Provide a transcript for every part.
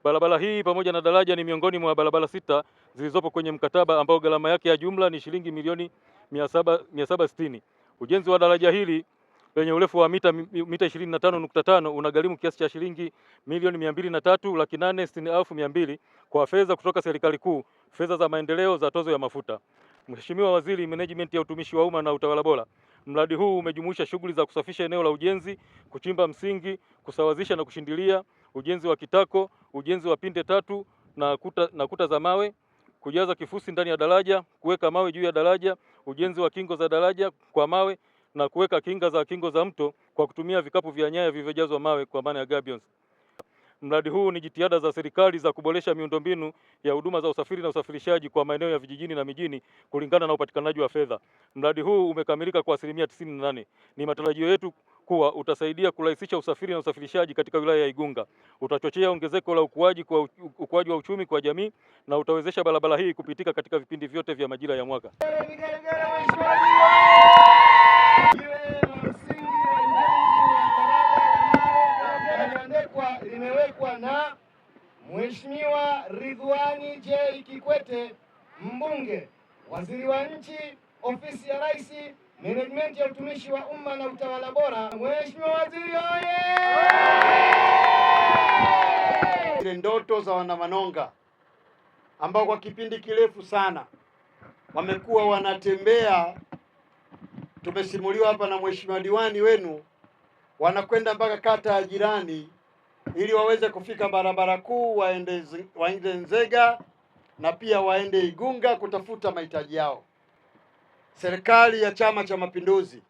Barabara hii pamoja na daraja ni miongoni mwa barabara 6 zilizopo kwenye mkataba ambao gharama yake ya jumla ni shilingi milioni 760. Ujenzi wa daraja hili lenye urefu wa mita 25.5 unagharimu kiasi cha shilingi milioni 203,860,200 kwa fedha kutoka serikali kuu, fedha za maendeleo za tozo ya mafuta. Mheshimiwa Waziri, Management ya Utumishi wa Umma na Utawala Bora, mradi huu umejumuisha shughuli za kusafisha eneo la ujenzi, kuchimba msingi, kusawazisha na kushindilia, ujenzi wa kitako, ujenzi wa pinde tatu na kuta za mawe, kujaza kifusi ndani ya daraja, kuweka mawe juu ya daraja, ujenzi wa kingo za daraja kwa mawe na kuweka kingo za mto kwa kutumia vikapu vya nyaya vilivyojazwa mawe kwa maana ya gabions. Mradi huu ni jitihada za serikali za kuboresha miundombinu ya huduma za usafiri na usafirishaji kwa maeneo ya vijijini na mijini kulingana na upatikanaji wa fedha. Mradi huu umekamilika kwa 98%. Ni matarajio yetu kuwa utasaidia kurahisisha usafiri na usafirishaji katika wilaya ya Igunga. Utachochea ongezeko la ukuaji wa uchumi kwa jamii na utawezesha barabara hii kupitika katika vipindi vyote vya majira ya mwaka. Limewekwa na Mheshimiwa Ridhiwani J. Kikwete, mbunge, waziri wa nchi, ofisi ya Rais, Management ya Utumishi wa Umma na Utawala Bora. Mheshimiwa Waziri oye! Ile ndoto za wanamanonga ambao kwa kipindi kirefu sana wamekuwa wanatembea, tumesimuliwa hapa na Mheshimiwa diwani wenu, wanakwenda mpaka kata ya jirani ili waweze kufika barabara kuu, waende Nzega na pia waende Igunga kutafuta mahitaji yao. Serikali ya Chama cha Mapinduzi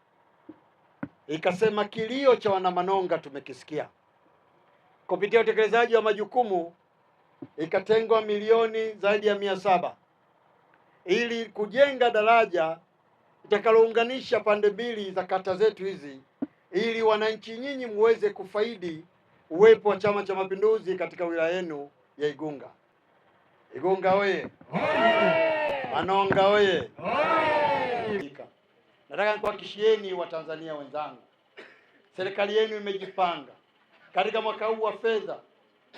ikasema kilio cha wanamanonga tumekisikia. Kupitia utekelezaji wa majukumu ikatengwa milioni zaidi ya 700 ili kujenga daraja itakalounganisha pande mbili za kata zetu hizi, ili wananchi nyinyi muweze kufaidi uwepo wa Chama cha Mapinduzi katika wilaya yenu ya Igunga. Igunga oye! Manonga oye! Nataka nikuhakikishieni Watanzania wenzangu, serikali yenu imejipanga. Katika mwaka huu wa fedha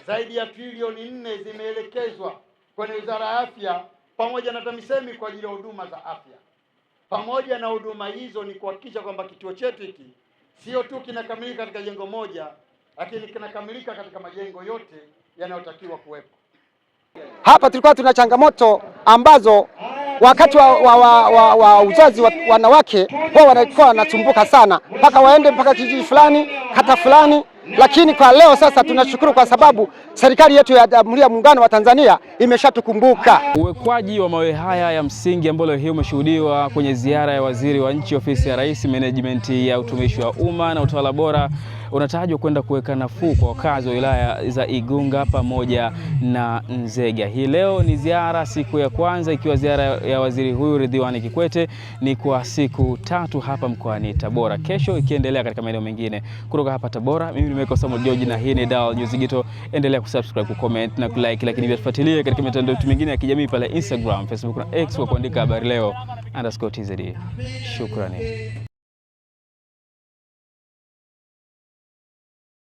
zaidi ya trilioni 4 zimeelekezwa kwenye Wizara ya Afya pamoja na TAMISEMI kwa ajili ya huduma za afya. Pamoja na huduma hizo ni kuhakikisha kwamba kituo chetu hiki sio tu kinakamilika katika jengo moja, lakini kinakamilika katika majengo yote yanayotakiwa kuwepo. Hapa tulikuwa tuna changamoto ambazo wakati wa uzazi wa wanawake wao wanakuwa wanasumbuka sana mpaka waende mpaka kijiji fulani, kata fulani, lakini kwa leo sasa tunashukuru kwa sababu serikali yetu ya Jamhuri ya Muungano wa Tanzania imeshatukumbuka. Uwekwaji wa mawe haya ya msingi ambao leo hii umeshuhudiwa kwenye ziara ya Waziri wa Nchi, Ofisi ya Rais, Management ya Utumishi wa Umma na Utawala Bora unatajwa kwenda kuweka nafuu kwa wakazi wa wilaya za Igunga pamoja na Nzega. Hii leo ni ziara siku ya kwanza, ikiwa ziara ya waziri huyu Ridhiwani Kikwete ni kwa siku 3 hapa mkoani Tabora. Kesho ikiendelea katika maeneo mengine. Kutoka hapa Tabora, mimi nimeweka Samuel George na hii ni Dal News Digital. Endelea kusubscribe, kucomment na kulike, lakini pia tufuatilie katika mitandao mingine ya kijamii pale Instagram, Facebook na X kwa kuandika Habari Leo _TZD. Shukrani.